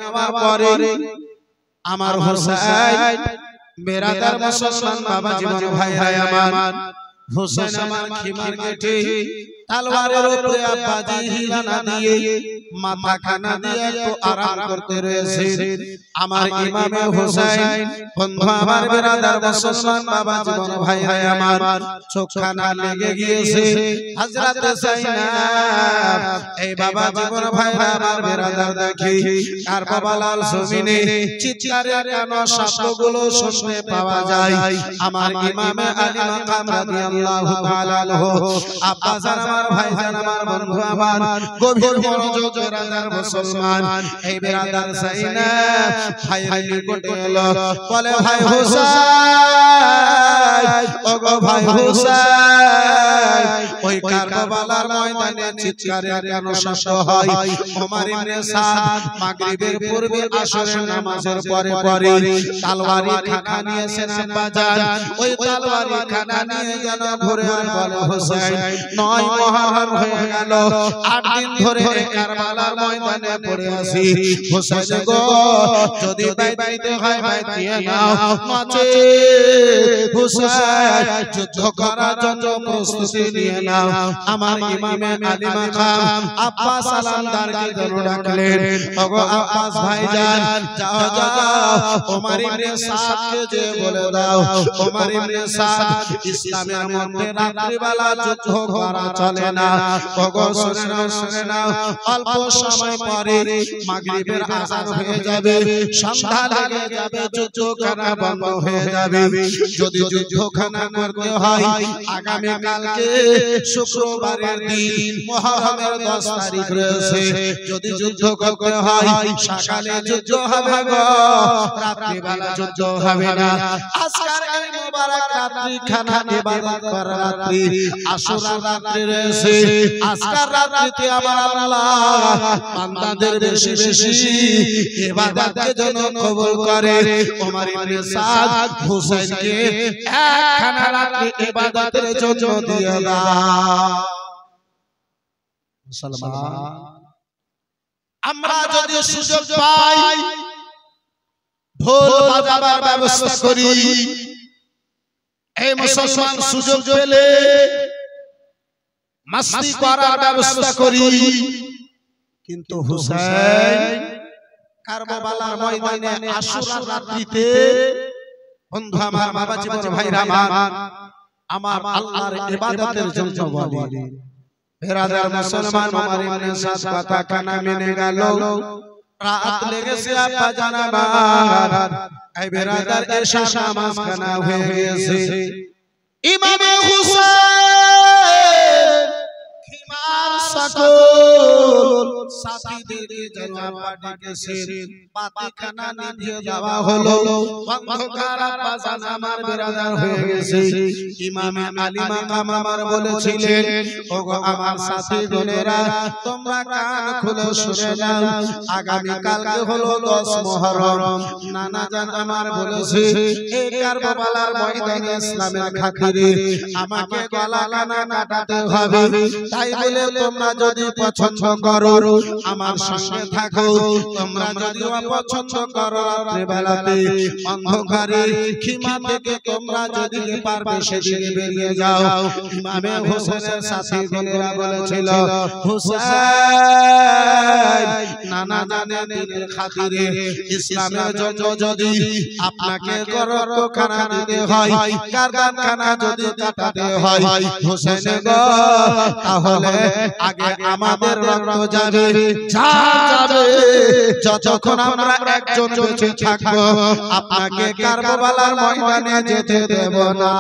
আমার পরে আমার হোসেন বেরাদার মুসলমান বাবা জীবন ভাই আমার হোসেন আমার খিমার কেটে তলোয়ারের উপরে আব্বাজি হিলানা দিয়ে মাথা খানা দিয়ে একটু আরাম করতে রয়েছে আমার ইমামে হোসেন বন্ধু আমার বেরাদার মুসলমান বাবা জীবন ভাই আমার চোখখানা লেগে গিয়েছে হযরত যায়েনব এই বাবা জীবন ভাই আমার বেরাদার দেখি কারবালার জমিনে চিৎকারের গান শব্দগুলো শুনতে পাওয়া যায় আমার ইমামে আলী মাকাম রাদিয়াল্লাহু তাআলা আনহু আব্বাজান আমার ভাইজান আমার বন্ধু আমার গভীর মনোযোগ বেরাদার মুসলমান এই বেরাদার যায়েনব ভাইয়ের নিকটে এলো বলে ভাই হোসেন ওগো ভাই হোসেন ওই কারবালার ময়দানে চিৎকারের গান শব্দ হয় ওমর ইবনে সাদ মাগরিবের পূর্বে আসরের নামাজের পরে তলোয়ারি খানা নিয়েছেন আব্বাজান ওই তলোয়ারি খানা নিয়ে যেন ঘুরে বলে হোসেন 9 মুহররম হয়ে গেল 8 দিন ধরে কারবালার ময়দানে পড়ে আছি হোসেন গো যদি বাইতে হয় বাইতে নাও নাচে হোসেন যুদ্ধ করার জন্য প্রস্তুতি নিয়ে নাও আমার ইমামে আলী মাকাম আব্বাস সালামদারকে যেন ডাকলেন ওগো আব্বাস ভাইজান যাও যাও ওমর ইবনে সাদকে যে বলে দাও ওমর ইবনে সাদ ইসলামের মধ্যে রাত্রিবেলা যুদ্ধ করা চলে না ওগো শুনে নাও অল্প সময় পরে মাগরিবের আযান হয়ে যাবে সন্ধ্যা লেগে যাবে যুদ্ধ করা বন্ধ হয়ে যাবে যদি যুদ্ধখানা করতে হয় আগামী কালকে শুক্রবারের দিন মুহররমের 10 তারিখ রয়েছে যদি যুদ্ধ করতে হয় সকালে যুদ্ধ হবে গো রাত্রিবেলা যুদ্ধ হবে না আজকের এই মোবারক রাত্রি খানা ইবাদত করার রাত্রি আশুরা রাত্রি রয়েছে আজকের রাত্রিতে আমার আল্লাহ বান্দাদের বেশি বেশি ইবাদতকে যেন কবুল করে ওমর ইবনে সাদ হোসেনকে একখানা রাত্রি ইবাদতের জন্য দিয়ে দাও মুসলমান আমরা যদি সুযোগ পাই ঢোল বাজাবার ব্যবস্থা করি এই মুসলমান সুযোগ পেলে মাস্তি করার ব্যবস্থা করি কিন্তু হোসেন কারবালার ময়দানে আশুরা রাত্রিতে বন্ধু আমার বাবা জীবন ভাইরা আমার আল্লাহর ইবাদতের জন্য বলি বেরাদার মুসলমান ওমর ইবনে সাদ কথা কানা মেনে গেল রাত লেগেছে আব্বা জানাবার এই বেরাদার এশা নামাজ কানা হয়ে গেছে ইমামে হোসেন খিমার সকল সাথীদেরকে যেন আব্বা ডেকেছেন পাতিখানা নিভিয়ে যাওয়া হলো অন্ধকার আব্বা আমার বেরাদার হয়ে গেছে ইমামে আলী মাকাম আমার বলেছিলেন ওগো আমার সাথী গণেরা তোমরা কান খুলে শুনে নাও আগামী কালকে হলো 10 মুহররম নানা জান আমার বলেছে এই কারবালার ময়দানে ইসলামের খাতিরে আমাকে গলা কানা কাটাতে হবে তাই বলে তোমরা যদি পছন্দ করো আমার সঙ্গে থাকো তোমরা যদি অপছন্দ করো রাত্রিবেলাতে অন্ধকারে খিমা থেকে তোমরা যদি পারবে সেদিকে বেরিয়ে যাও ইমামে হোসেনের সাথী গণেরা বলেছিল হোসেন নানা জানে দিনের খাতিরে ইসলামের জন্য যদি আপনাকে গরর খানা দিতে হয় গার্দান খানা যদি কাটাতে হয় হোসেন গো তাহলে আগে আমাদের রক্ত যাবে যাবে যতক্ষণ আমরা একজন বেঁচে থাকবো আপনাকে কারবালার ময়দানে যেতে দেব না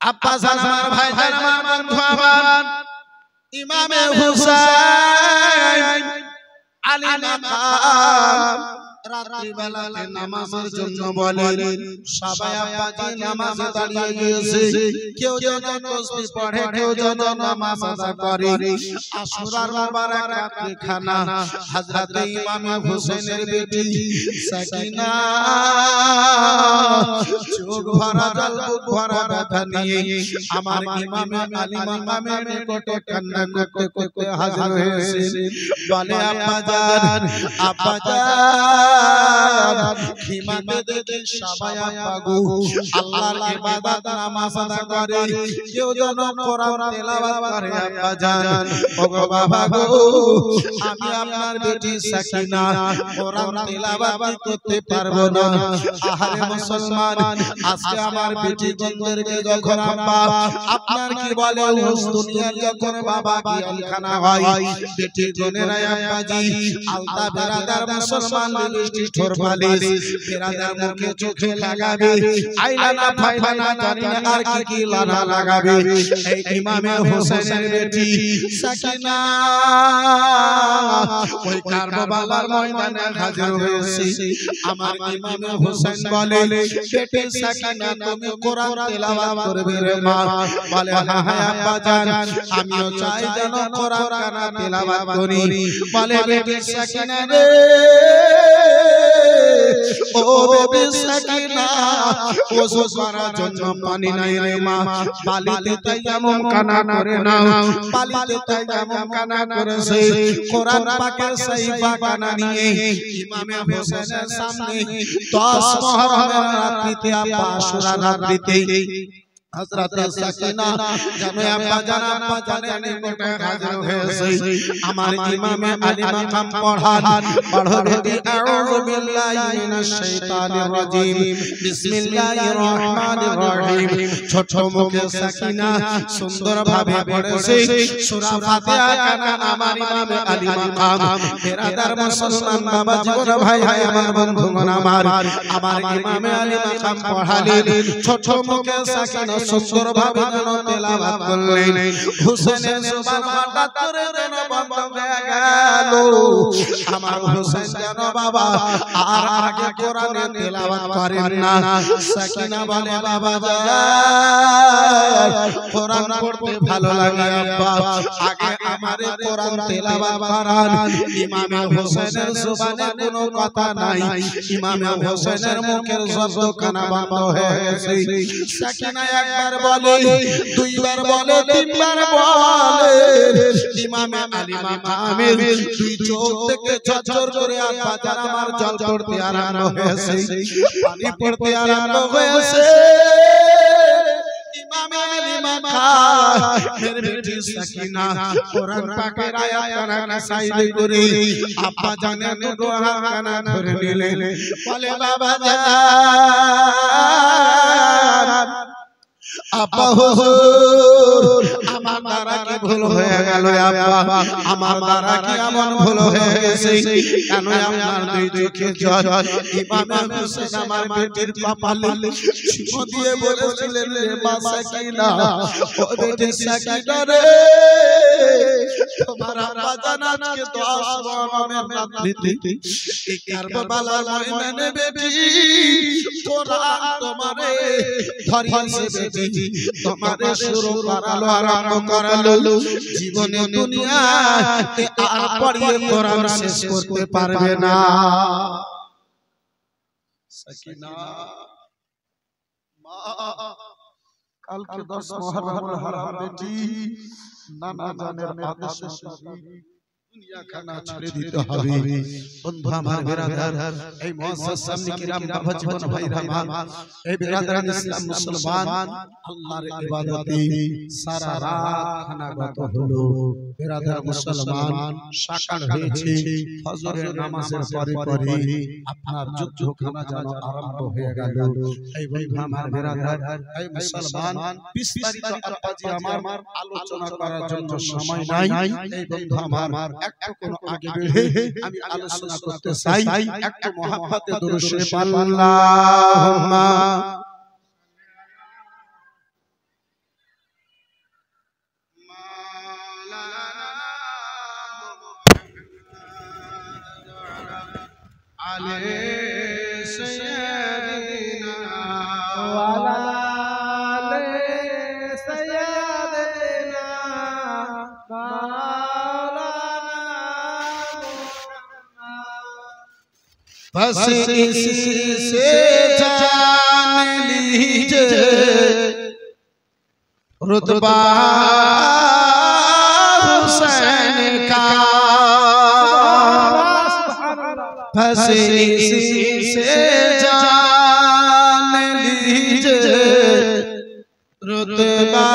আব্বাস আমার ভাইজান আমার বন্ধু আমার ইমামে হোসেন আলী মাকাম রাত্রি বেলাতে নামাজের জন্য বলেন সবাই আব্বাজি নামাজে দাঁড়িয়ে গিয়েছে কেউ যেন তাসবিহ পড়ে কেউ যেন নামাজ আদা করে আশুরার মুবারক রাত্রি খানা হযরত ইমাম হোসেনের বেটি সাকিনা চোখ ভরা জল বুক ভরা ব্যথা নিয়ে আমার ইমাম আলী মাকামের নিকটে কান্না করতে করতে হাজির হয়েছে বলে আব্বাজান আব্বাজান খিমাতে দেখে সবাই আব্বাগো আল্লাহর ইবাদত নামাজ আদা করে কেউ যেন কোরআন তেলাওয়াত করে আব্বাজান ওগো বাবা গো আমি আপনার বেটি সাকিনা কোরআন তেলাওয়াত করতে পারবো না আহারে মুসলমান আজকে আমার বেটি গঞ্জেরকে যখন আব্বা আপনার কি বলে ওস দুনিয়ার যখন বাবা গিয়ালখানা হয় বেটি জনেরা আব্বাজি আলতা বেরাদার মুসলমান লিপস্টিক ঠোর পালিশ বেরাদার মুখে চোখে লাগাবে আইলানা ফাইলানা জানি না আর কি কি লানা লাগাবে এই ইমামে হোসেনের বেটি সাকিনা ওই কারবালার ময়দানে হাজির হয়েছে আমার ইমামে হোসেন বলে বেটি সাকিনা তুমি কোরআন তেলাওয়াত করবে রে মা বলে হ্যাঁ হ্যাঁ আব্বা জান আমিও চাই যেন কোরআন কানা তেলাওয়াত করি বলে বেটি সাকিনা রে ও বেবি সাকিনা ওযু করার জন্য পানি নাই রে মা বালিতে তায়াম্মুম কানা করে নাও বালিতে তায়াম্মুম কানা করেছে কোরআন পাকের সাহিফা কানা নিয়ে ইমামে হোসেনের সামনে 10 মুহররমের রাত্রিতে আশুরা রাত্রিতে হযরত সাকিনা জানো আব্বা জানের নিকটে হাজির হয়েছে আমার ইমামে আলী মাকাম পড়ান পড়ো বেটি আউযু বিল্লাহি মিনাশ শাইতানির রাজিম বিসমিল্লাহির রহমানির রহিম ছোট মুখে সাকিনা সুন্দর ভাবে পড়েছে সূরা ফাতিহা কানা আমার ইমামে আলী মাকাম বেরাদার মুসলমান বাবা জীবন ভাই ভাই আমার বন্ধুগণ আমার ইমামে আলী মাকাম পড়ালেন ছোট মুখে সাকিনা সুন্দর ভাবে যেন তেলাওয়াত করলেন হোসেনের জবান হঠাৎ করে যেন বন্ধ হয়ে গেল আমার হোসেন যেন বাবা আর আগে কোরআনে তেলাওয়াত করেন না সাকিনা বলে বাবা কোরআন পড়তে ভালো লাগে আব্বা আগে আমারে কোরআন তেলাওয়াত করান ইমামে হোসেনের জবানে কোনো কথা নাই ইমামে হোসেনের মুখের শব্দ কানা বন্ধ হয়ে গেছে সাকিনা একবার বলে দুইবার বলে তিনবার বলে ইমামে আলী মাকামের দুই চোখ থেকে ঝরঝর করে আব্বা জান আমার জল পড়তে আরম্ভ হয়েছে পানি পড়তে আরম্ভ হয়েছে ইমামে আলী মাকামের বেটি সাকিনা কোরআন পাকের আয়াত কানা সাইড করে আব্বা জানের দুটো হাত কানা ধরে নিলেন বলে বাবা জান আব্বা হুজুর আমার দ্বারা কি ভুল হয়ে গেল আব্বা আমার দ্বারা কি এমন ভুল হয়ে গেছে কেন আপনার দুই চোখে জল ইমামে হোসেন আমার বেটির কপালে চুমো দিয়ে বলেছিলেন রে মা সাকিনা ও বেটি সাকিনা রে তোমার আব্বা জান আজকে 10 মুহররমের রাত্রিতে এই কারবালার ময়দানে বেটি কোরআন তোমারে ধরিয়েছে বেটি তোমারে শুরু করালো আরম্ভ করালো জীবনে দুনিয়াতে আর পড়িয়ে কোরআন শেষ করতে পারবে না সাকিনা মা কালকে 10 মুহররমের হারাম বেটি নানা জানের আদেশে দুনিয়া খানা ছেড়ে দিতে হবে বন্ধু আমার বিরাদার এই মুআজ্জাজ সামনে কিরাম বাবা জীবন ভাইরা আমার এই বিরাদার ইসলাম মুসলমান আল্লাহর ইবাদতে সারা রাত খানাগত হলো বিরাদার মুসলমান সাকার হয়েছে ফজরের নামাজের পরে পরে আপনার যুদ্ধখানা যেন আরম্ভ হয়ে গেল এই বন্ধু আমার বিরাদার এই মুসলমান বিস্তারিত আব্বাজি আমার আলোচনা করার জন্য সময় নাই এই বন্ধু আমার একটু কোন আগে বেড়ে আমি আলোচনা করতে চাই একটু মহব্বতে দরুদ শরীফ আল্লাহুম্মা आले सय्यदना वाले सय्यदना बस इसी से जान लीजिए रुतबा हुसैन का, बस इसी से जान लीजिए रुतबा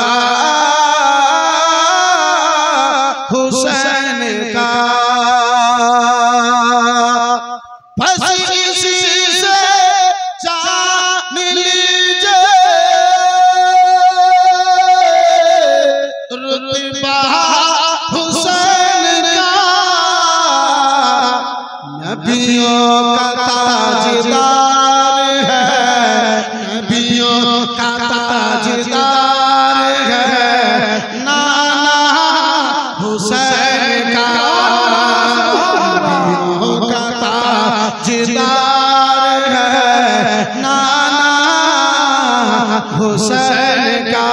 हुसैन का, बस इसी से जान लीजिए रुतबा हुसैन का। नबियों का ताजदार है, नबियों का ताजदार है नाना हुसैन का, नबियों का ताजदार है नाना हुसैन का।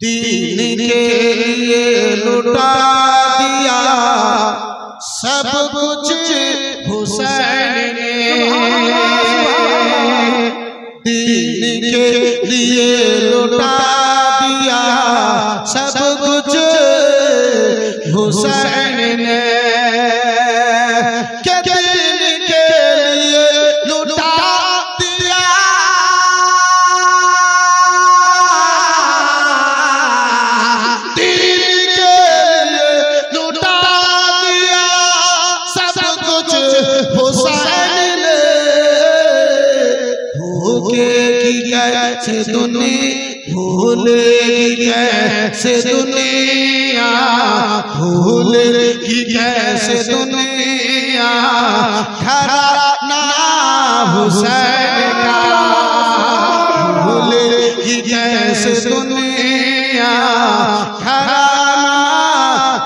दीन के लिए लुटा दिया सब कुछ हुसैन ने, दीन के लिए लुटा दिया सब कुछ हुसैन ने, के दीन के लिए लुटा दिया हुसैन ने। भूलेगी कैसे दुनिया, भूलेगी कैसे दुनिया, भूलेगी कैसे दुनिया घराना हुसैन का, भूलेगी कैसे दुनिया घराना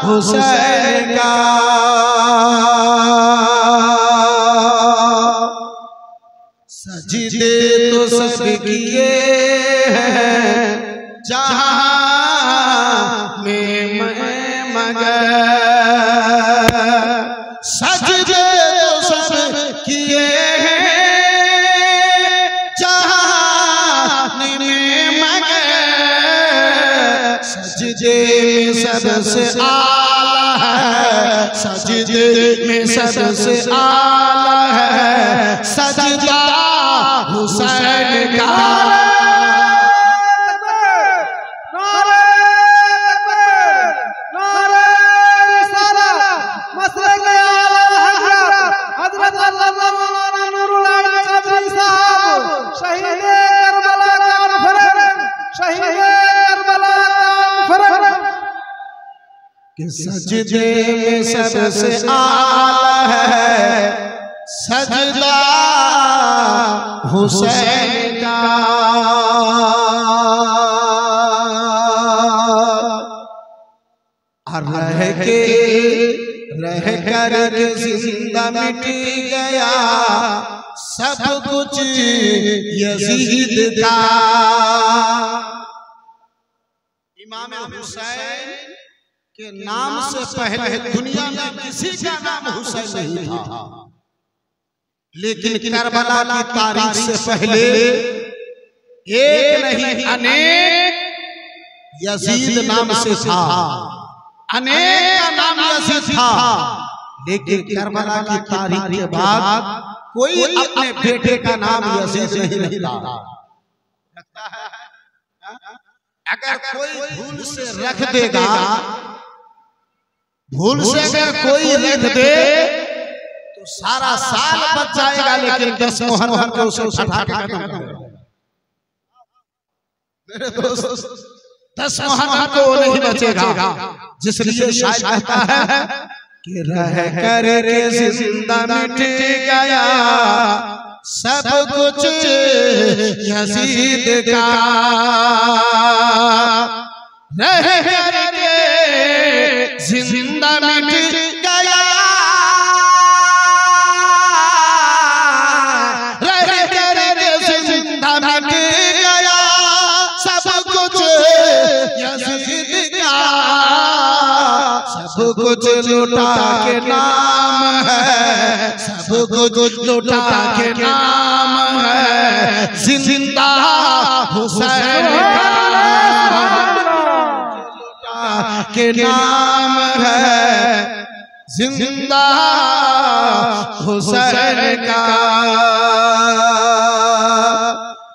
हुसैन का। सजदे तो सब किए हैं जहां में मगर, सजदे तो सब किए हैं जहां में मगर, सजदे में सबसे आला है, सजदे में सबसे आला है सजदा हुसैन का। सजदे में सबसे आला है सजदा हुसैन का। रह कर जिंदा मिट गया सब कुछ यजीद था। इमाम हुसैन के नाम से पहले दुनिया में किसी का नाम हुसैन नहीं था, लेकिन करबला की तारीख से पहले एक नहीं अनेक यजीद नाम से था, अनेक का नाम यजीद था, लेकिन करबला की तारीख के बाद कोई अपने बेटे का नाम यजीद नहीं रखता। अगर कोई भूल से रख देगा, भूल से अगर कोई रख दे तो सारा साल बच जाएगा, लेकिन 10 मुहर्रम को उसे उठा के खत्म कर देगा। मेरे दोस्त 10 मुहर्रम को वो नहीं बचेगा, जिसलिए शायद कहता है कि रह कर के जिंदा मिट गया सब कुछ यजीद का। रह कर के जिंदा मिट गया सब कुछ लुटा के नाम है, सब कुछ लुटा के नाम है, जिंदा हुसैन का के नाम है, जिंदा हुसैन का।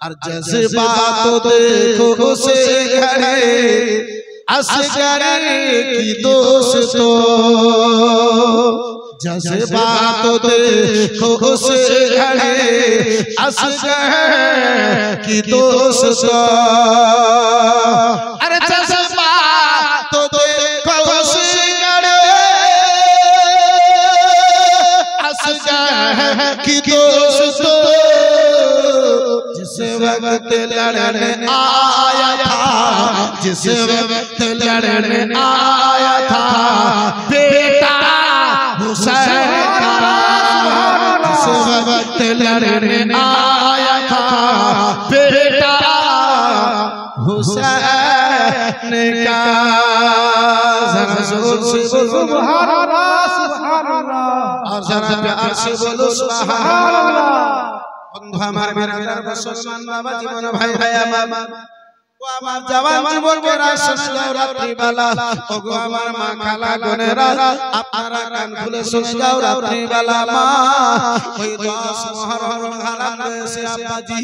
और जज्बात तो देखो उसे घरे असगर की दोस्तों, जज्बात तो देखो उसे घरे असगर की दोस्तों। अरे जज्बात तो देखो उसे घरे असगर की दोस्तों, जिस वक्त लड़ने आया था, जिस वक्त लड़ने आया था बेटा हुसैन का, जिस वक्त लड़ने आया था बेटा हुसैन का। सुभान अल्लाह, सुभान अल्लाह, और जरा प्यार से बोलो सुभान अल्लाह। बंधु हमारे बिरादर मुसलमान बाबा जीवन भाई भाई बाबा ও আমার জওয়ান যুবকেরা শুনে যাও রাত্রিবেলা, ওগো আমার মা খালা বোনেরা আপনারা কান খুলে শুনে যাও রাত্রিবেলা। মা ওই 10 মুহররম হারাম রয়েছে আব্বাজি,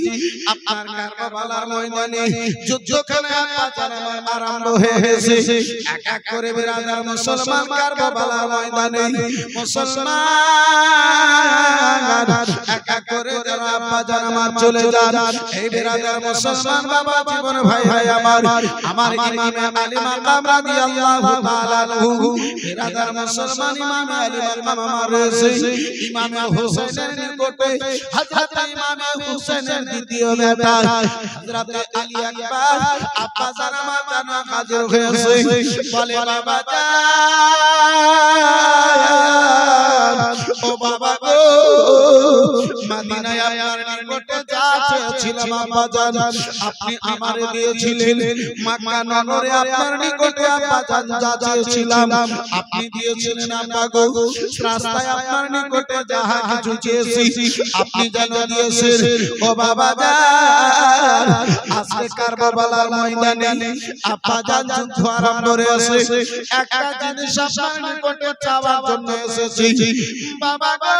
আপনার কারবালার ময়দানে যুদ্ধখানে আব্বাজান আমার আরম্ভ হয়েছে। এক এক করে বিরাদর মুসলমান কারবালার ময়দানে মুসলমান এক এক করে যারা আব্বাজান আমার চলে যান। এই বিরাদর মুসলমান বাবা জীবন ভাই ভাই আমার ইমামে আলী মাকাম রাদিয়াল্লাহু তাআলা আনহু, বিরাদর মুসলমান ইমামে আলী মাকাম আমার রয়েছে। ইমামে হুসাইনের নিকটে হযরত ইমামে হুসাইনের দ্বিতীয় বেটা হযরত আলী আকবর আব্বাজান আমার জানা হাজির হয়েছে। বলে বাবা জান, ও বাবা গো, মদিনায় আপনার নিকটে যা চেয়েছিলাম আব্বাজান আপনি আমারে দিয়েছিলেন, মক্কা নগরে আপনার নিকটে আব্বাজান যা চেয়েছিলাম আপনি দিয়েছিলেন। আব্বা গো, রাস্তায় আপনার নিকটে যাহা কিছু চেয়েছি আপনি যেন দিয়েছেন। ও বাবা জান, আজকে কারবালার ময়দানে আব্বাজান যুদ্ধ আরম্ভ হয়েছে। একটা জিনিস আপনার নিকটে চাওয়ার জন্য এসেছি। বাবা গো,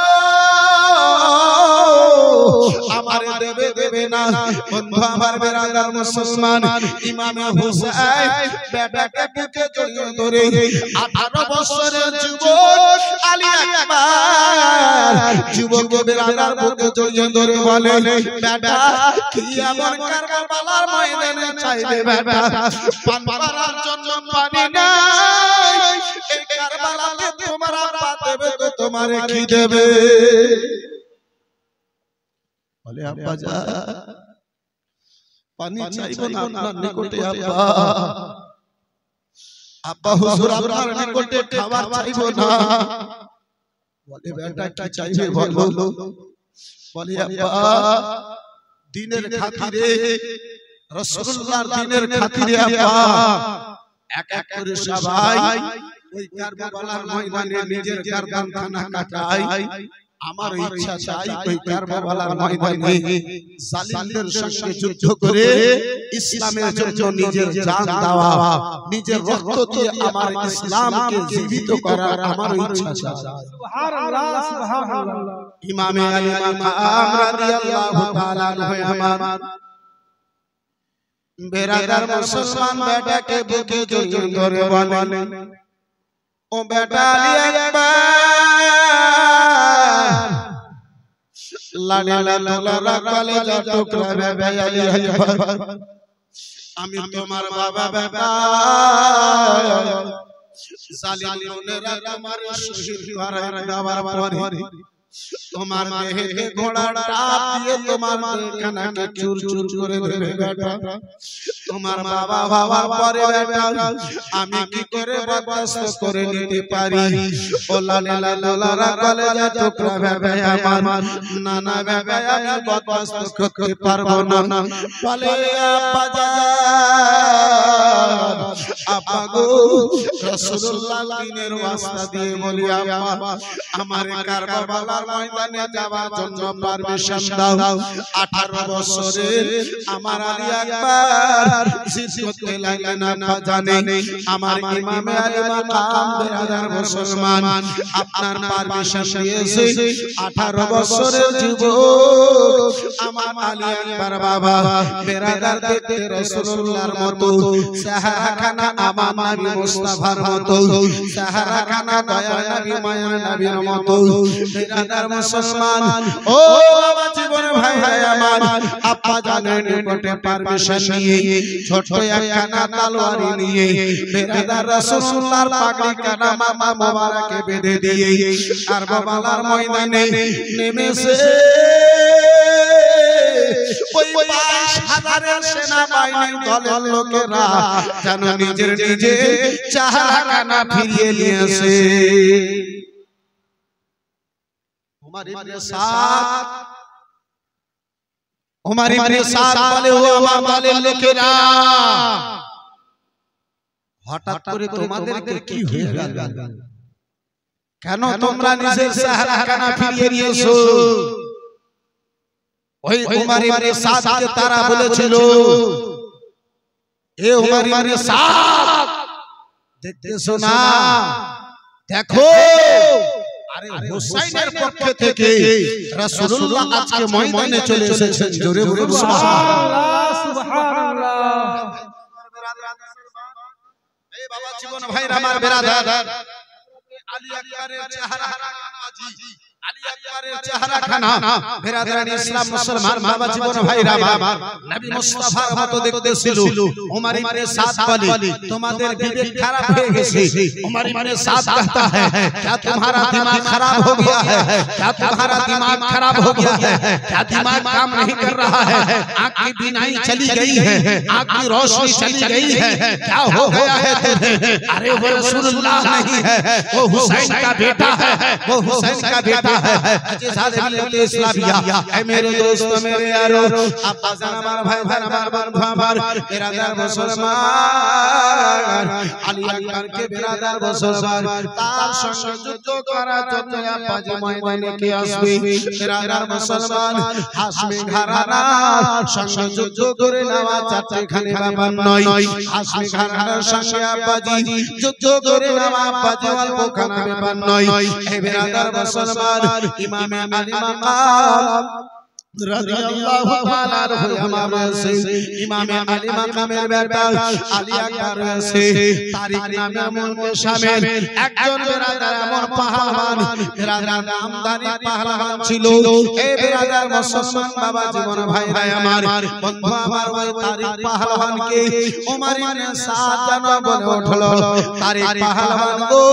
আমারে দেবে দেবে না। বন্ধু আমার বিরাদর মুসলমান ইমামে হুসাইন বেটাকে বুকে জড়িয়ে ধরে 18 বছরের যুবক আলী আকবর যুবক বিরাদর বুকে জড়িয়ে ধরে বলে, বেটা কি এমন কারবালার ময়দানে চাইবে বেটা? পান করার জন্য পানি নাই, এই কারবালাতে তোমার আব্বা দেবে তো তোমারে কি দেবে? বলে আব্বা যা পানি চাইবো না আপনার নিকটে আব্বা, আব্বা হুজুর আপনার নিকটে খাবার চাইবো না। বলে বেটা কি চাইবে বলো? বলে আব্বা দ্বীনের খাতিরে, রাসূলুল্লাহর দ্বীনের খাতিরে আব্বা এক এক করে সবাই ওই কারবালার ময়দানে নিজের গর্দান খানা কাটায়। আমার ইচ্ছা চাই ওই কারবালার ময়দানে জালিমদের সঙ্গে যুদ্ধ করে ইসলামের জন্য নিজের জান দেওয়া, নিজের রক্ত দিয়ে আমার ইসলামকে জীবিত করার আমার ইচ্ছা চাই। সুবহানাল্লাহ, সুবহানাল্লাহ। ইমামে আলী মাকাম রাদিয়াল্লাহু তাআলা আনহু আমার বিরাদর মুসলমান বেটাকে বুকে জড়িয়ে ধরে বলে, ও বেটা আলী আকবর, লাড়ি লালা কলেজা টুকরা বেবে আলী আকবর, আমি তোমার বাবা বেটা, জালিমেরা তোমার শহীদ করার দেওয়ার পরে তোমার দেহে ঘোড়া টাপ দিয়ে তোমার কানাকে চুর চুর করে দেবে বেটা তোমার বাবা হওয়ার পরে বেটা আমি কি করে বরদাস্ত করে নিতে পারি ও লালা লালা কলেজা টুকরা ভেবে আমার নানা ভেবে আমি বরদাস্ত করতে পারবো না বলে আপা যান আপা গো রাসূলুল্লাহ দিনের ওয়াস্তা দিয়ে বলি আপা আমার কারবালার ময়দানে যাওয়ার জন্য পারমিশন দাও 18 বছরের আমার আলী আকবার জিদ করতে লাগলেন আপা জানে আমার ইমামে আলী মাকাম বেরাদার মুসলমান আপনার পারমিশন দিয়েছে 18 বছরের যুবক আমার আলী আকবার বাবা বেরাদার দেখতে রাসূলুল্লাহর মতো সাহারাখানা আমার নবী মুস্তাফার মতো সাহারাখানা দয়া নবী মায়ার নবীর মতো বেরাদার মুসলমান ও বাবা জীবন ভাই আমার আপা জানেন নিকটে পারমিশন নিয়ে ছোট একখানা তলোয়ারি নিয়ে বেরাদার রাসূলুল্লাহর পাগড়ি কানা মামা মোবারকে বেঁধে দিয়ে কারবালার ময়দানে নেমেছে ওই 22,000 সেনাবাহিনীর দলের লোকেরা যেন নিজের নিজে চেহারাখানা ফিরিয়ে নিয়েছে उमर इब्ने साद বলে ও আমার দলের লোকেরা হঠাৎ করে তোমাদেরকে কি হয়ে গেল কেন তোমরা নিজের চেহারাখানা ফিরিয়ে নিয়েছো ওই উমর ইবনে সাদকে তারা বলেছিল এ উমর ইবনে সাদ দেখতেছো না দেখো আরে হুসাইনের পক্ষ থেকে রাসূলুল্লাহ আজকে ময়দানে চলে এসেছেন জোরে বলুন সুবহানাল্লাহ সুবহানাল্লাহ এই বাবা জীবন ভাইরা আমার বেরাদার আলী আকবরের চেহারা নামাজি আলী আকবরের চেহারা খানা বেরাদারান ইসলাম মুসলমান বাবা জীবন ভাইরা আমার নবী মুস্তাফার মতো দেখতে ছিল উমর ইবনে সাদ বলে তোমাদের বিবেক খারাপ হয়ে গেছে उमर इब्ने साद कहता है क्या तुम्हारा दिमाग खराब हो गया है क्या तुम्हारा दिमाग खराब हो गया है क्या दिमाग काम नहीं कर रहा है आंख की बीनाई चली गई है आंख की रोशनी चली गई है क्या हो गया है तुम्हें अरे वो रसूलुल्लाह नहीं है वो हुसैन का बेटा है वो हुसैन का बेटा है अजीज़ाद मिल्लत इस्लामिया ऐ मेरे दोस्त मेरे यारो आप जान हमारा भाई भाई हमारा बंधु हमार बिरादर मुसलमान আলী আকবরকে বিরাদার মুসলমান তার সঙ্গে যুদ্ধ করার জন্য আপা যে ময়দানে কে আসবে বিরাদার মুসলমান হাশমি ঘরানার সঙ্গে যুদ্ধ করে নেওয়া চারটিখানি ব্যাপার নয় হাশমি ঘরানার সঙ্গে আব্বাজি যুদ্ধ করে নেওয়া আব্বাজি অল্পখানা ব্যাপার নয় এই বিরাদার মুসলমান ইমামে আলী মাকাম রাদিয়াল্লাহু তাআলা আমার ইমামে আলী মাকামের বেটা আলী আকবর আছে তারিক নামে মুলকে শামিল একজন বিরাদার এমন পাহলওয়ান বিরাদার নামদারি পাহলওয়ান ছিল এই বিরাদার মুসলমান বাবা জীবন ভাইরা আমার বন্ধু আমার ওই তারিক পাহলওয়ানকে উমর ইবনে সাদ জান বলে উঠলো তারিক পাহলওয়ান গো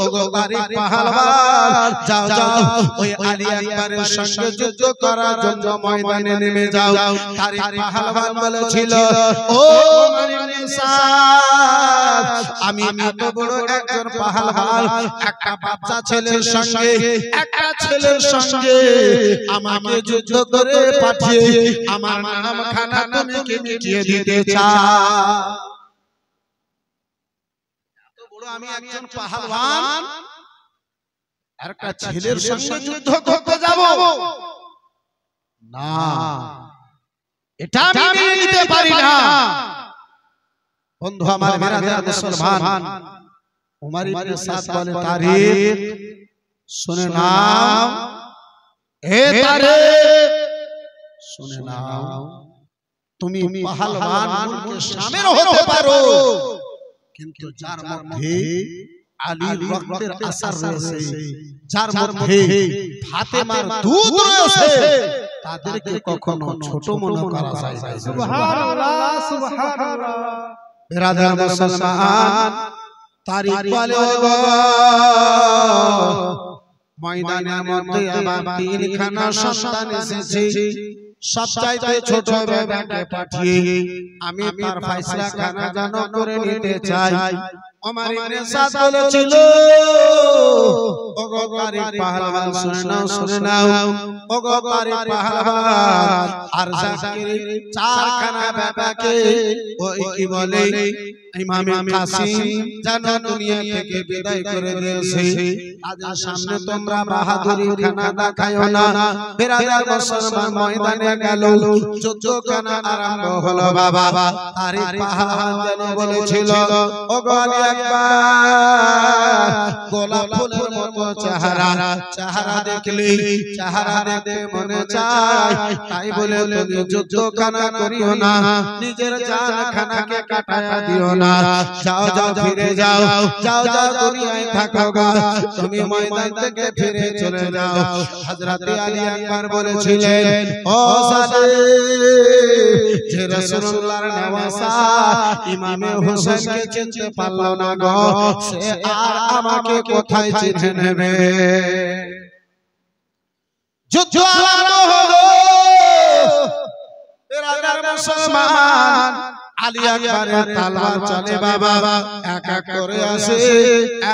ওগো তারিক পাহলওয়ান যাও যাও ওই আলী আকবরের সঙ্গে যুদ্ধ করার জন্য ময়দানে নেমে যাও তারিক পাহলওয়ান বলেছিল ও উমর ইবনে সাদ আমি এত বড় একজন পাহলওয়ান একটা বাচ্চা ছেলের সঙ্গে আমাকে যুদ্ধ করে পাঠিয়ে আমার নাম খানা তুমি কি মিটিয়ে দিতে চাও এত বড় আমি একজন পাহলওয়ান আর একটা ছেলের সঙ্গে যুদ্ধ করতে যাব না এটা আমি মেনে নিতে পারি না বন্ধু আমার বিরাদার মুসলমান উমর ইবনে সাদ বলে তারিক শুনে নাও এ তারিক শুনে নাও তুমি পাহলওয়ান মুলকে শামের হতে পারো কিন্তু যার মধ্যে আলীর রক্তের আসার রয়েছে যার মধ্যে ফাতেমার দুধ রয়েছে তাদেরকে কখনো ছোট মনে করা যায় না সুবহানাল্লাহ সুবহানাল্লাহ বিরাদার মুসলমান তারিখ বলে ময়দানের মধ্যে আমার তিনখানা সন্তান এসেছে সবচাইতে ছোট বেটাকে পাঠিয়ে আমি তার ফয়সালা খানা জানো করে নিতে চাই ওমর ইবনে সাদ বলেছিল ওগো তারিক পাহলওয়ান শুনে নাও ওগো তারিক পাহলওয়ান আর জাকির চারখানা বেটাকে ওই কি বলে ইমাম কাসিম জানো দুনিয়া থেকে বিদায় করে দিয়েছে তাদের সামনে তোমরা বাহাদুরি খানা দেখায়ো না বিরাদার মুসলমান ময়দানে গেল যুদ্ধখানা আরম্ভ হলো বাবা তারিক পাহলওয়ান যেন বলেছিল ওগো আলী আকবার গোলাপ ফুলের মতো চেহারা দেখলে চেহারা দেখতে মনে চায় তাই বলে তুমি যুদ্ধখানা করিও না নিজের জানখানাকে কাটায়া দিও না যাও যাও ফিরে যাও যাও যাও দুনিয়ায় থাকো গা তুমি ময়দান থেকে ফিরে চলে যাও হযরত আলী আকবার বলেছিলেন ও সালিম যে রাসূলুল্লাহর নওয়াসা ইমামে হোসেনকে চিনতে পারলো না গো সে আর আমাকে কোথায় চিনে নেবে যুদ্ধ আরম্ভ হলো বিরাদার মুসলমান আলী আকবরের তলোয়ার চলে বাবা এক এক করে আসে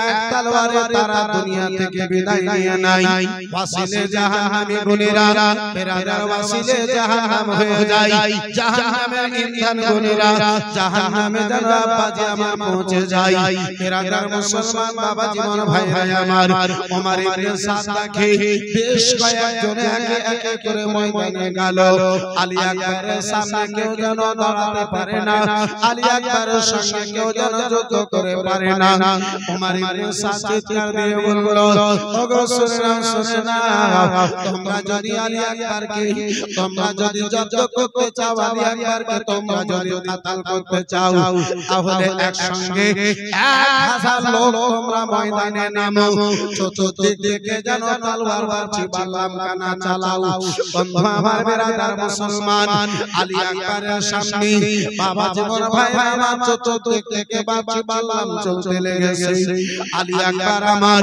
এক তলোয়ারে তারা দুনিয়া থেকে বিদায় নিয়ে নাই ওয়াসিলে জাহান্নামী গুণীরা বিরাদার ওয়াসিলে জাহান্নাম হয়ে যায় জাহান্নামের ইন্ধন গুণীরা জাহান্নামে যেন বাজে আমার পৌঁছে যায় বিরাদার মুসলমান বাবা জীবন ভাই ভাই আমার ওমর ইবনে সাদ দেখে বেশ কয়েকজন একে একে করে ময়দানে গেল আলী আকবরের সামনে কেউ যেন দাঁড়াতে পারে না আলী আকবরের সঙ্গে কেউ যেন যুদ্ধ করে পারে না ওমর ইবনে সাদ চিৎকার দিয়ে বলল ওগো শুনে নাও তোমরা যদি আলী আকবরকে তোমরা যদি যুদ্ধ করতে চাও আলী আকবরকে তোমরা যদি কাতাল করতে চাও তাহলে একসঙ্গে 1000 লোক তোমরা ময়দানে নামো চতুর্দিক থেকে যেন তলোয়ার বাঁচি বাল্লাম কানা চালাও বন্ধু আমার বিরাদার মুসলমান আলী আকবরের সামনে বাবা জীবন ভাই আমার চতুর্দিক থেকে বাঁচি বাল্লাম চলতে লেগেছে আলী আকবর আমার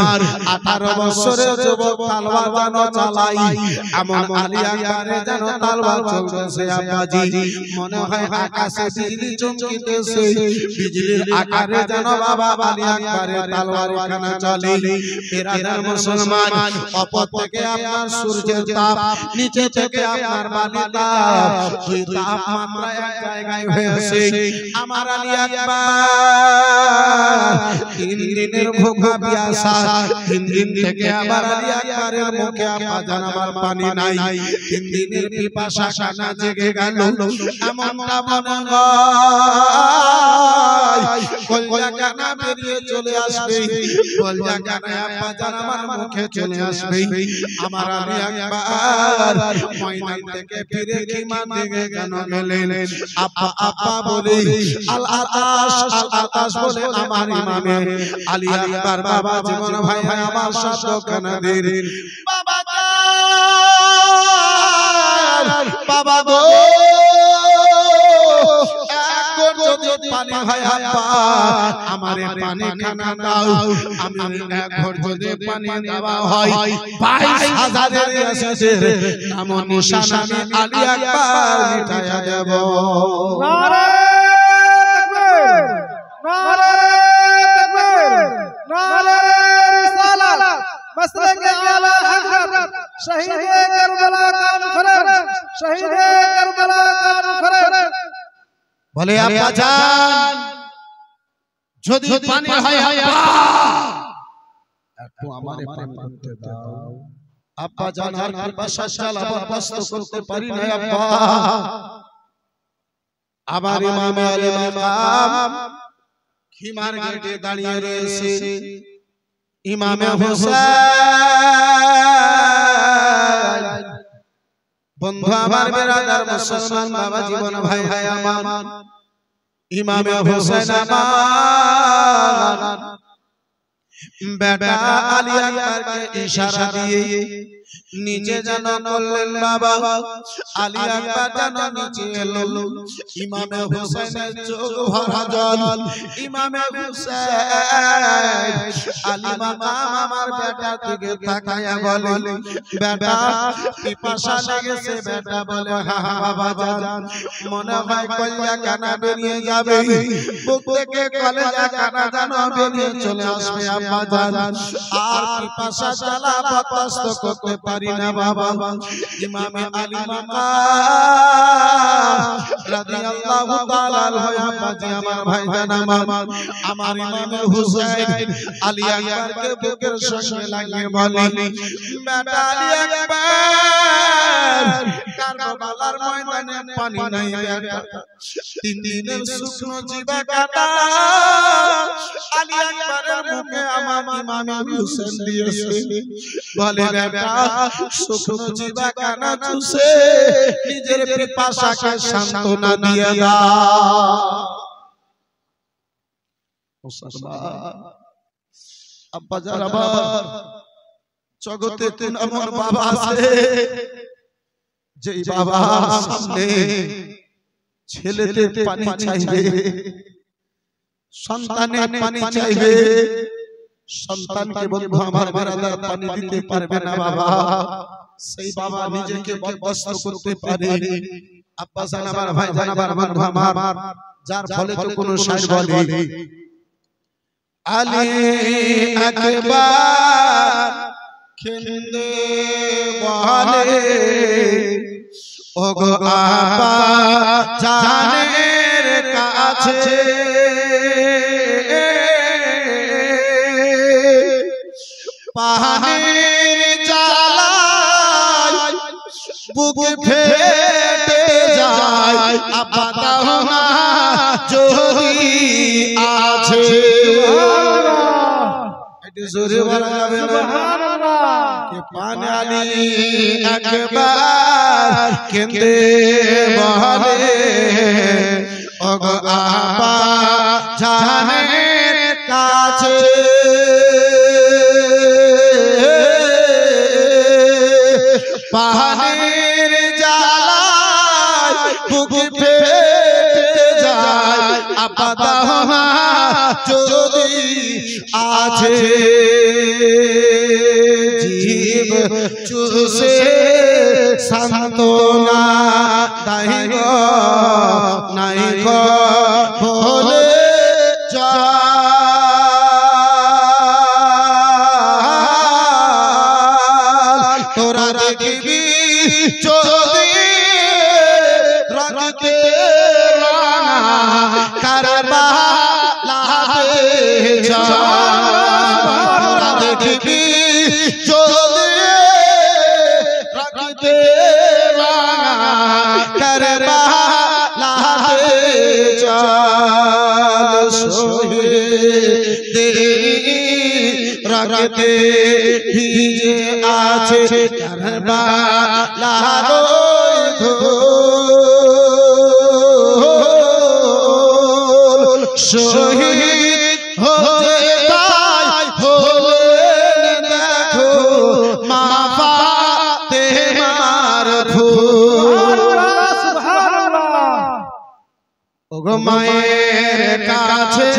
18 বছরের যুবক তলোয়ার যেন চালাই এমন আলী আকবরের যেন তলোয়ার চলতেছে আব্বাজি মনে হয় আকাশে বিজলি চমকিতেছে বিজলির আকারে যেন বাবা আলী আকবরের তলোয়ার খানা চলে বিরাদার মুসলমান অপর থেকে আপনার সূর্যের তাপ নিচে থেকে আপনার বালি তাপ দুই তাপমাত্রা এক জায়গায় হয়েছে আমার আলী আকবর 3 দিনের ভোগা পিয়াসা 3 দিন থেকে আবার আলী আকবরের মুখে আপা জানাবার পানি নাই 3 দিনের পিপাসা কানা জেগে গেল এমনটা মনে হয় কলজা কানা বেরিয়ে চলে আসবে কলজা কানা আপা জানাবার মুখে চলে আসবে আমার আলী আকবর ময়দান থেকে ফিরে কিমান দিকে কেন গেলেন আপা আপা বলে আল আতাশ বলে আমার ইমামে আলী আকবর বাবা জীবন ভাই ভাই আমার শব্দ কানা দিন বাবা বাবা গো এক যদি পানি হয় আপা আমারে পানি খানা দাও আমি এক ঘর যদি পানি দেওয়া হয় 22000 এর এসেছে নাম নিশান আমি আলী আকবর মিটায়া দেব নারে তাকবীর নারে তাকবীর নারে রিসালাত مسلك على حضرت شهيد کربلا کانفرنس شهيد کربلا کانفرنس বলে আপা জান যদি পানি হয় আপা একটু আমারে পানি করতে দাও আপা জান আর কি ভাষা চালাবো কষ্ট করতে পারি না আপা আমার ইমাম আলী মাকাম খিমার গেটে দাঁড়িয়ে রয়েছে ইমামে হোসেন বন্ধু আমার বিরাদার মুসলমান বাবা জীবন ভাই ভাই আমার ইমামে হোসেন আমার বেটা আলী আকবরকে ইশারা দিয়ে নিচে যেন করলেন বাবা আলী আকবর যেন নিচে এলো ইমামে হুসাইনের চোখ ভরা জল ইমামে হুসাইন আলী মাকাম আমার বেটার দিকে তাকায়া বলে বেটা পিপাসা লেগেছে বেটা বলে হ্যাঁ হ্যাঁ বাবা জান মনে হয় কলিজা কানা বেরিয়ে যাবে বুক থেকে কলিজা কানা যেন বেরিয়ে চলে আসবে আব্বা জান আর পিপাসা জ্বালা বরদাস্ত করতে পারি না বাবা ইমামে আলী মাকাম রাদিয়াল্লাহু তাআলা আনহু আমার ভাইজান আমার ইমামে হুসাইন আলী আকবরকে বুকের সঙ্গে লাগিয়ে বলে বেটা আলী আকবর কারবালার ময়দানে পানি নাই বেটা 3 দিনের শুকনো জিবা কাটা আলী আকবরের মুখে আমার ইমামে হুসাইন দিয়েছে বলে বেটা শুকনো জিবা কাটা চুষে নিজের পিপাসাকে সান্ত্বনা দিয়ে দাও আব্বা যারা জগতে কোন এমন বাবা আছে যে বাবা সামনে ছেলেদের পানি চাইবে সন্তানের পানি চাইবে সন্তানকে বলবো আমার বারাদার পানি দিতে পারবে না বাবা সেই বাবা নিজেকে বরদাস্ত করতে পারে আব্বা জান আমার ভাই জান আমার বন্ধু আমার যার ফলে তো কোন শায়ের বলে আলী আকবর খেন্দে বলে ওগো আব্বা জানের কাছে পাহাড়ের জ্বালায় বুক ফেটে যায় আব্বা দাও না যদি আছে একটু জোরে বলা যাবে না কে পান আলী আকবর কেঁদে বলে ওগো আব্বা জানের কাছে পাহাড়ের জ্বালায় বুক ফেটে যায় আব্বা দাও না যদি আছে জীব চুষে সান্ত্বনা দাই গো নাই গো বলে তোরা দেখবি যদি রাখতে রানা কারবালাতে তোরা দেখবি যদি রাখতে রানা কারবালাতে চল শহীদ রাখতে ভিজে আছে কারবালার ধুল শহীদ হতে তাই হলেন দেখো মা ফাতেমার ফুল ওগো মায়ের কাছে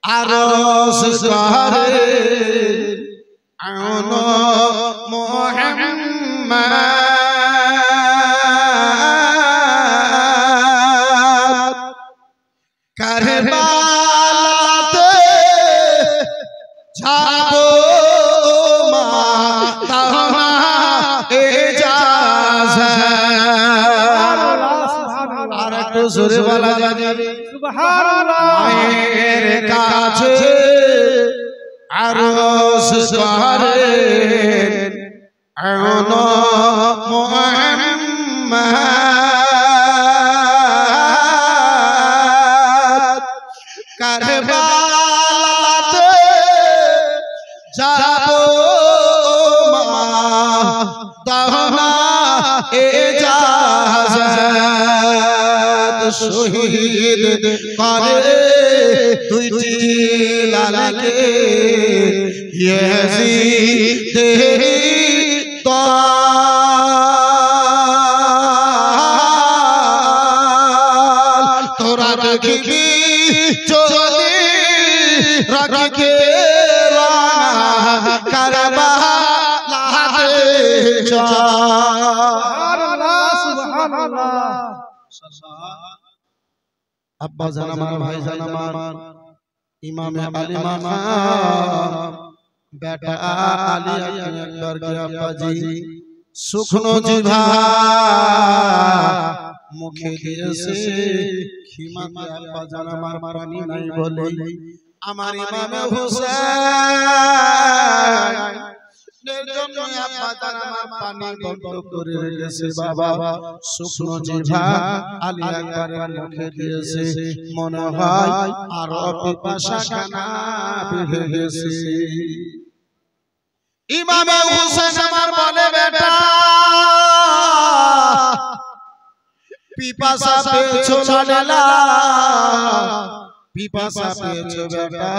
আরশ করে আনো মুহাম্মদ কারবালাতে যাবো মা দাও না ইজাজত আর একটু জোরে বলা যাবে সুবহানাল্লাহ মায়ের কাছে আরশ করে আনো মুহাম্মদ কারবালাতে যাবো মা দাও না ইজাজত শহীদ করে দুইটি লালাকে ইয়াজিদের রাখি কে রানা কারবালাতে সুবহানাল্লাহ সুবহানাল্লাহ। আব্বা জান আমার, ভাই জান আমার, ইমামে আলী মাকাম বেটা আলী আকবার কে আব্বাজি শুকনো জিভা মুখে দিয়েছে খিমাতে আব্বা জান আমার পানি নাই বলে আমার ইমামে হুসাইন এর জন্য আব্বা জান আমার পানি বন্ধ করে রেখেছে বাবা। শুকনো জিভা আলী আকবরের মুখে দিয়েছে, মনে হয় আরো পিপাসা খানা বেড়ে গেছে। ইমামে হুসাইন আমার বলে বেটা পিপাসা পেয়েছো না, পিপাসা পেয়েছো বেটা?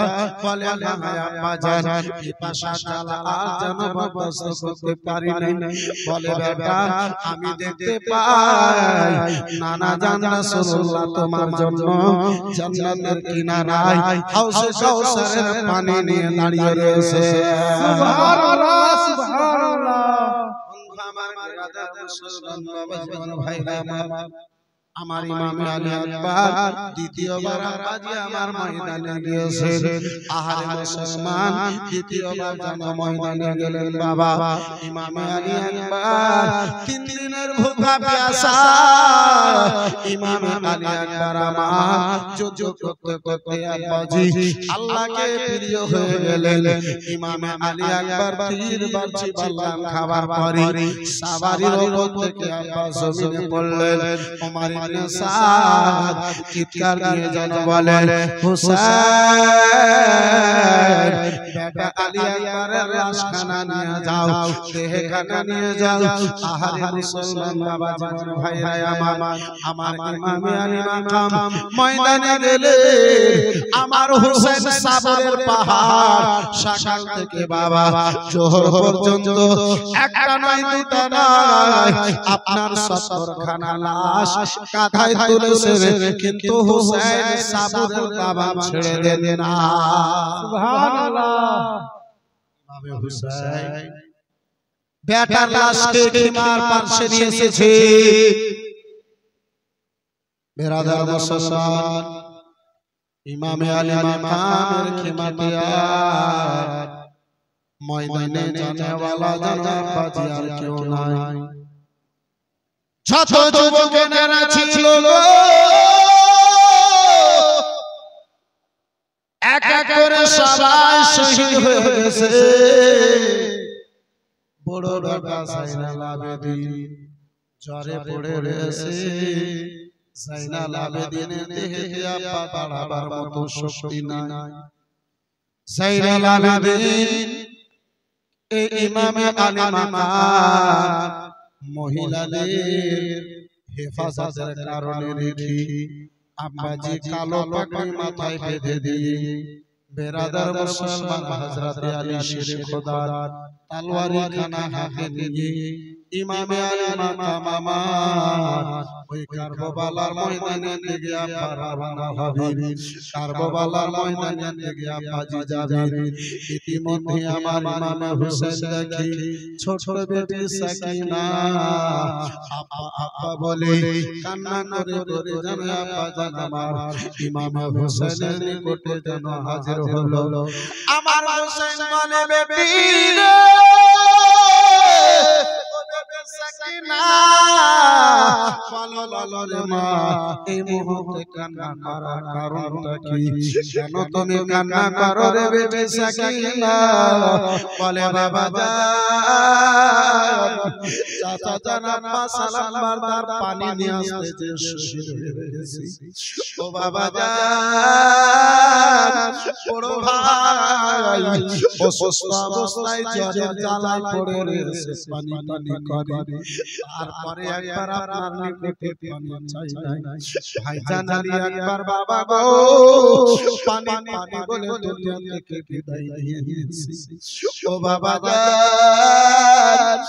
বলে হ্যাঁ আম্মা জান, পিপাসা জ্বালা আর যেন বরদাস্ত করতে পারি না। বলে বেটা আমি দেখতে পাই নানা জান রাসূলুল্লাহ তোমার জন্য জান্নাতের কিনারায় হাউজে কাউসারের পানি নিয়ে দাঁড়িয়ে রয়েছে। সুবহানাল্লাহ সুবহানাল্লাহ। আমার বিরাদার মুসলমান বাবা জীবন ভাইরা আমার ইমামে আলী আকবার দ্বিতীয়বার আব্বাজি আমার ময়দানে গিয়েছেন। আহারে মুসলমান, দ্বিতীয়বার যেন ময়দানে গেলেন বাবা। ইমামে আলী আকবার 3 দিনের ভুখা প্যাসা। ইমামে আলী আকবার আমার যুদ্ধ করতে করতে আব্বাজি আল্লাহকে প্রিয় হয়ে গেলেন। ইমামে আলী আকবার তীর বাঁচি বললাম খাবার পরে সাওয়ারির উপর থেকে আব্বা জমিনে পড়লেন। ওমর ইবনে সাদ চিৎকার দিয়ে যেন বলেন হুসাইন বেটা আলী আকবরের লাশখানা নিয়ে যাও, দেহখানা নিয়ে যাও। আহারে মুসলমান বাবা জীবন ভাইরা আমার ইমামে আলী মাকাম ময়দানে গেলে আমার হুসাইন সাবরের পাহাড় সকাল থেকে বাবা জোহর পর্যন্ত একটা নয় দুটা নয় আপনার 70খানা লাশ কাঁধায় তুলেছে, কিন্তু হুসাইন সাবরের দাবাব ছেড়ে দেন না। সুবহানাল্লাহ। ইমামে হুসাইন বেটার লাশকে খিমার পাশে নিয়ে এসেছে। বেরাদার মুসলমান, ইমামে আলী মাকামের খিমাতে আর ময়দানে জানেওয়ালা জানাবাজি আর কেউ নাই। যত যুবকেরা ছিল এক এক করে সবাই শহীদ হয়ে গেছে। বড় বেটা জাইনাল আবেদিন জ্বরে পড়ে রয়েছে। জাইনাল আবেদিনের দেহে আব্বা বাড়াবার মতো শক্তি নাই। জাইনাল আবেদিন এই ইমামে আলী মাকাম মহিলাদের হেফাজতের কারণে রেখে আব্বাজি কালো পাগড়ি মাথায় বেঁধে দিয়ে বেরাদার মুসলমান হযরতে আলী শেরে খোদার তলোয়ারি খানা হাতে নিয়ে ইমামে আলী মাকাম আমার ওই কারবালার ময়দানে দিকে আব্বা রওনা হবেন। কারবালার ময়দানে দিকে আব্বাজি যাবেন। ইতিমধ্যে আমার ইমামে হুসাইন দেখি ছোট বেটি সাকিনা আব্বা আব্বা বলে কান্না করে করে জানে আব্বা জান আমার ইমামে হুসাইনের নিকটে যেন হাজির হলো। আমার হুসাইন বলে বেটি রে সাকিনা বলো রে মা এই মুহূর্তে কান্না করার কারণটা কি? কেন তুমি কান্না করো রে বেটি সাকিনা? বলে বাবা জান চাচা জান আব্বা সালাম বারদার পানি নিয়ে আসতে যে শহীদ হয়ে গেছি। ও বাবা জান বড় ভাই অসুস্থ অবস্থায় জ্বরের জ্বালায় পড়ে রয়েছে পানি পানি করে তারপরে একবার আপনার নিকটে পানি চাই নাই ভাইজান আলী একবার বাবা গো পানি পানি বলে দুনিয়া থেকে বিদায় নিয়ে নিয়েছে ও বাবা যান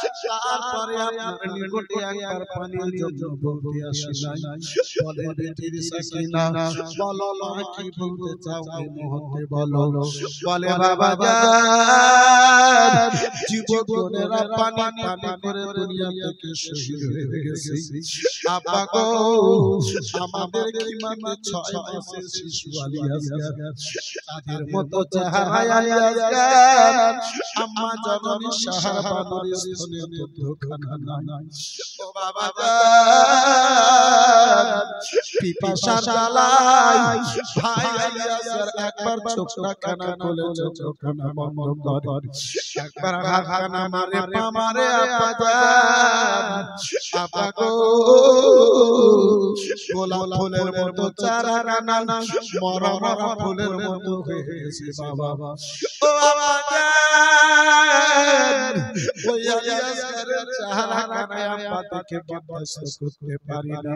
তারপরে আপনার নিকটে একবার পানির জন্য বলতে আসি নাই বলে বেটির সাকিনা বলো কি বলতে চাও এই মুহূর্তে বলো বলে বাবা যান জীবনেরা পানি পানি করে দুনিয়া থেকে শহীদ হয়ে গেছে আব্বা গো আমাদের খিমাতে 6 মাসের শিশু আলী আসগার তাদের মতো চেহারা আলী আসগার আম্মা জননী সাহার বাবার স্তনে দুধখানা নাই ও বাবা যান পিপাসার জ্বালায় ভাই আলী আসগার একবার চোখটা কানা খুলে চোখখানা বন্ধ করে একবার হাতখানা মারে পা মারে আব্বা যান আব্বা গো গোলাপ ফুলের মতো চারা কানা মরা মরা ফুলের মতো হয়ে গেছে বাবা ও বাবা যান ওই আলী আসগারের চেহারা কানা আব্বা দেখে বরদাস্ত করতে পারি না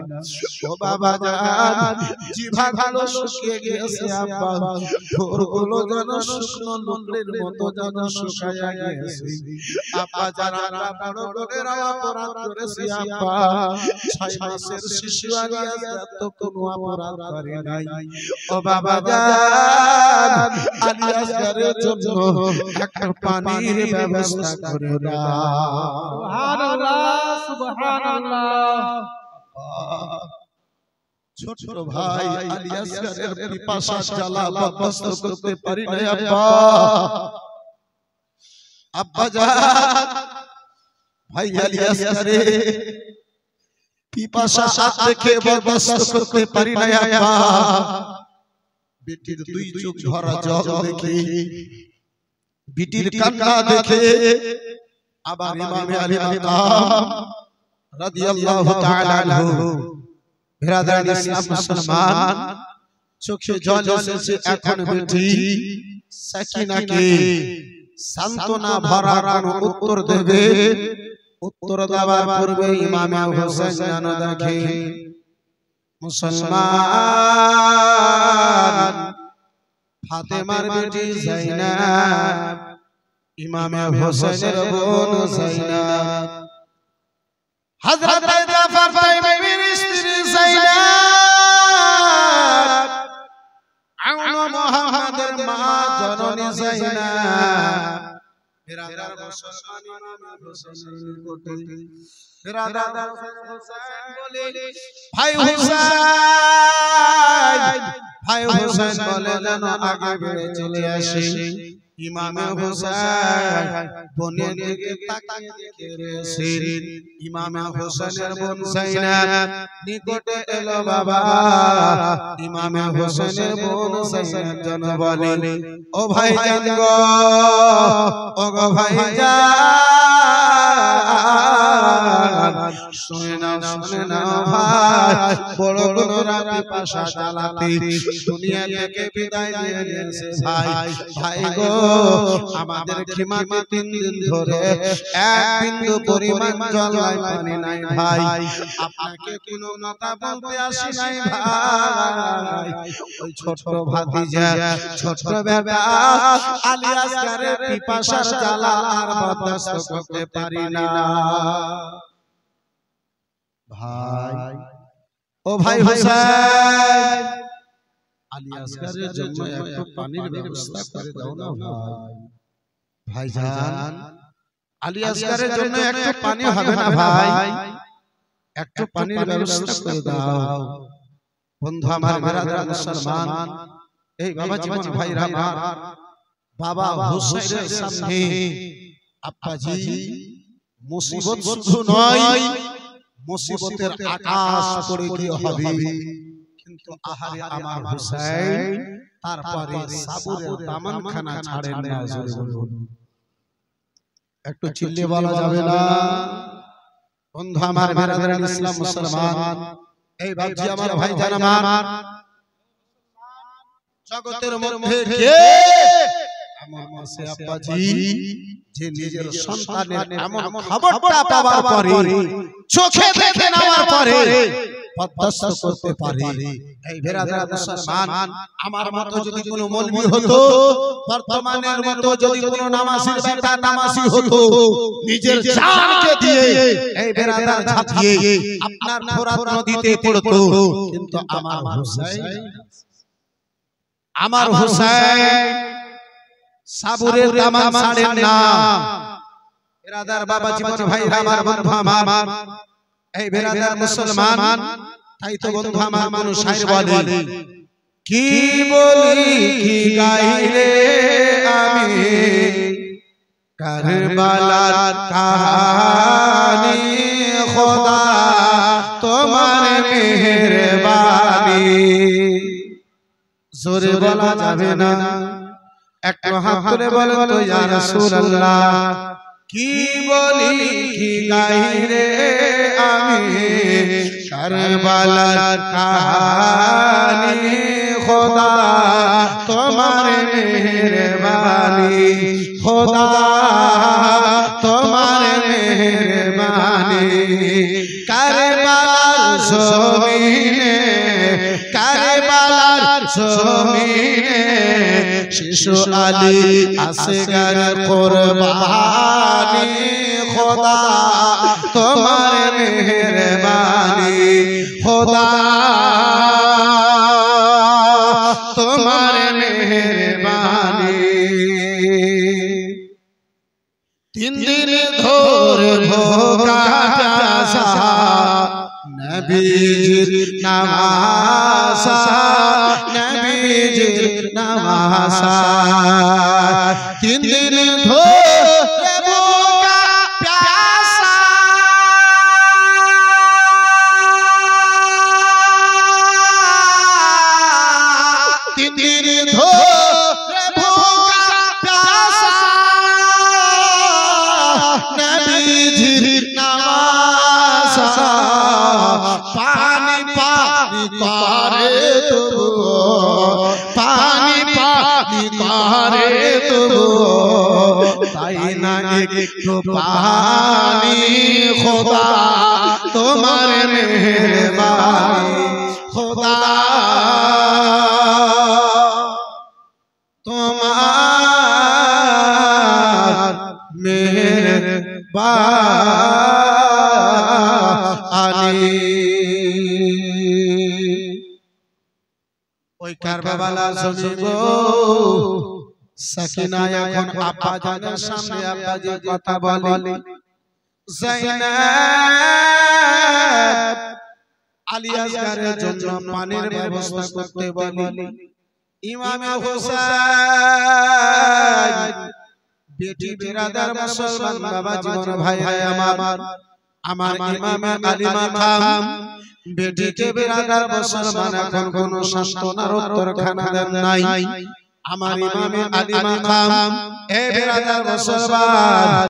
ও বাবা যান জিভা ভালো শুকিয়ে গেছে আব্বা ঠোঁটগুলো যেন শুকনো লুকড়ির মতো যেন শুকায়া গেছে আব্বা যান আমরা বড় করে অপরাধ করেছি আব্বা 6 মাসের শিশু আলী আসগার তো কোনো অপরাধ করে নাই ও বাবা যান আলী আসগারের জন্য একটা পানির ব্যবস্থা করে দাও সুবহানাল্লাহ সুবহানাল্লাহ ছোট ভাই আলী আসগারের পিপাসার জ্বালা বরদাস্ত করতে পারি না আব্বা আব্বা যান ভাই আলী আসগারের পিপাসা দেখে বরদাস্ত করতে পারি না আব্বা বেটির দুই চোখ ভরা জল দেখে বেটির কান্না দেখে আবার ইমামে আলী মাকাম রাদিয়াল্লাহু তাআলা আনহু বিরাদার ইসলাম মুসলমান চোখে জল এসেছে এখন বেটি সাকিনাকে সান্তনা ভরা কোন উত্তর দেবে উত্তর দেওয়ার পূর্বে ইমাম হোসেন যেন দেখে মুসলমান ফাতেমার বেটি যায়নাব ইমাম হোসেনের বোন যায়নাব হযরত জাফর বিবির স্ত্রী যায়নাব আউন মুহাম্মাদের মা জননী যায়নাব বিরাদার মুসলমান ইমাম হোসেনের নিকটে বিরাদার হোসেন বলে ভাই হোসেন বলে যেন আগে বেড়ে চলে আসে ইমাম হোসেন বোনের দিকে তাকিয়ে দেখে রয়েছে ইমাম হোসেনের বোন যায়নাব নিকটে এলো বাবা ইমাম হোসেনের বোন যায়নাব যেন বলে ও ভাই জান গো ও গো ভাই জান শুনে নাও ভাই বড় বড় রাতে পাশা জ্বালাতে দুনিয়া থেকে বিদায় নিয়ে নিয়েছে ভাই গো আমাদের খিমাতে 3 দিন ধরে এক বিন্দু পরিমাণ জল নাই পানি নাই ভাই আপনাকে কোনো কথা বলতে আসি নাই ভাই ওই ছোট ভাতিজা ছোট বেটা আলী আসগারের পিপাসার জ্বালা আর বরদাস্ত করতে পারি না ভাই ও ভাই হোসেন আলী আসগারের জন্য একটু পানির ব্যবস্থা করে দাও না ভাই ভাইজান আলী আসগারের জন্য একটু পানি হবে না ভাই একটু পানির ব্যবস্থা করে দাও বন্ধু আমার বিরাদার মুসলমান এই বাবা জীবন ভাইরা আমার বাবা হোসেনের সামনে আব্বাজি মুসিবত শুধু নয় মুসিবতের আকাশ পড়ে গিয়ে হবে কিন্তু আহারে আমার হোসেন তারপরে সাবুরের দামানখানা ছাড়েন না জোরে বলুন একটু চিল্লে বলা যাবে না বন্ধু আমার বিরাদার ইসলাম মুসলমান এই বাপজি আমার ভাইজান আমার জগতের মধ্যে কে এমন মাসে আব্বাজি যে নিজের সন্তানের এমন খবরটা পাওয়ার পরে চোখে দেখে নেওয়ার পরে বরদাস্ত করতে পারে। এই বেরাদার মুসলমান, আমার মতো যদি কোনো মৌলবি হতো, বর্তমানের মতো যদি কোনো নামাজির বেটা নামাজি হতো, নিজের জানকে দিয়ে এই বেরাদার ঝাঁপিয়ে আপনার ফোরাত নদীতে পড়তো। কিন্তু আমার হুসাইন সাবুরের দামান ছাড়েন না। বেরাদার বাবা জীবন ভাই আমার বন্ধু আমার, এই বেরাদার মুসলমান, তাই তো বন্ধু আমার মানুষ শায়ের বলে, কি বলি কি গাই রে আমি কারবালার কাহানি, খোদা তোমার মেহেরবানি। জোরে বলা যাবে না, একটু হাত তুলে বলেন তো ইয়া রাসূলুল্লাহ, কি বলি কি গাই রে আমি কারবালার কাহানি, খোদা তোমার মেহেরবানি, খোদা তোমার মেহেরবানি। কারবালার জমিনে, কারবালার জমিনে শিশু আলী আসগর কুরবানি, খোদা তোমার মেহেরবানি, খোদা তোমার মেহেরবানি। 3 দিন ধরে ভোকা প্যাসা নবীজির নামাজ, নবীজির নামাজ। 3 দিন ধরে ভোকা প্যাসা, 3 দিন ধরে ভোকা প্যাসা নবীজির নামাজ। পানি পানি করে তবু, পানি পানি করে তবু, তাই না একটু পানি, খোদা তোমার মেহেরবানি, খোদা তোমার মেহেরবানি। ওই কারবালার জমি গো সাকিনা এখন আব্বা জানের সামনে আব্বাজি কথা বলে, যায়নাব আলী আসগরের জন্য পানির ব্যবস্থা করতে বলে। ইমাম হুসাইন বেটি বেরাদার মুসলমান বাবা জীবন ভাই আমার ইমাম আলী মাকাম বেটিকে বেরাদার মুসলমান এখন কোন সান্তনার উত্তরখানা দেন নাই। আমার ইমাম আলী মাকাম এ বেরাদার মুসলমান